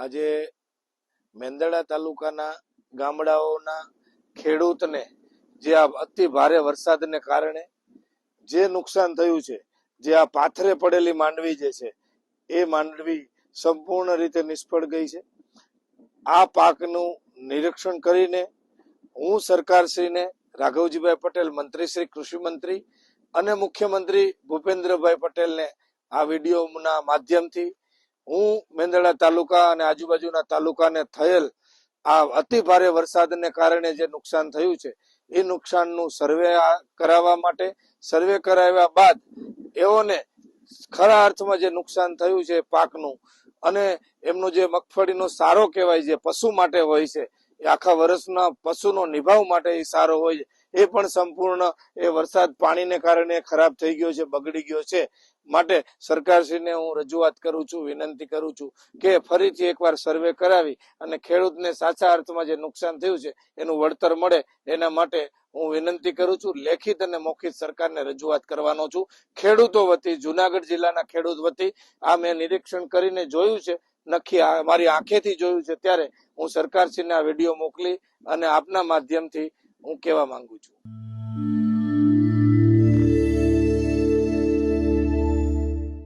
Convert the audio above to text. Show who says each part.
Speaker 1: આજે મેંદરડા તાલુકાના ગામડાઓના ખેડૂતને જે આ અતિ ભારે વરસાદને કારણે જે નુકસાન થયું છે, જે આ પાથરે પડેલી માંડવી જે છે એ માંડવી સંપૂર્ણ રીતે નિષ્ફળ ગઈ છે. આ પાકનું નિરીક્ષણ કરીને હું સરકારશ્રીને રાઘવજીભાઈ પટેલ, મંત્રી શ્રી કૃષિ મંત્રી અને મુખ્યમંત્રી ભૂપેન્દ્રભાઈ પટેલને આ વિડીયોના માધ્યમથી હું મેંદરડા તાલુકા અને આજુબાજુના તાલુકાને થયેલ આ અતિ ભારે વરસાદને કારણે જે નુકસાન થયું છે એ નુકસાનનું સર્વે કરાવવા માટે, સર્વે કરાવ્યા બાદ એઓને ખરા અર્થમાં જે નુકસાન થયું છે પાકનું અને એમનો જે મગફળીનો સારો કહેવાય છે, પશુ માટે હોય છે, એ આખા વર્ષના પશુનો નિભાવ માટે એ સારો હોય છે, એ પણ સંપૂર્ણ એ વરસાદ પાણીને કારણે ખરાબ થઈ ગયો છે, બગડી ગયો છે. માટે સરકારશ્રીને હું રજૂઆત કરું છું, વિનંતી કરું છું કે ફરીથી એકવાર સર્વે કરાવી અને ખેડૂતને સાચા અર્થમાં જે નુકસાન થયું છે એનું વળતર મળે એના માટે હું વિનંતી કરું છું. લેખિત અને મૌખિક સરકારને રજૂઆત કરવાનો છું. ખેડૂતો વતી, જુનાગઢ જિલ્લાના ખેડૂત વતી આ મેં નિરીક્ષણ કરીને જોયું છે, નક્કી મારી આંખેથી જોયું છે, ત્યારે હું સરકારશ્રીને આ વિડીયો મોકલી અને આપના માધ્યમથી હું કહેવા માંગુ છું.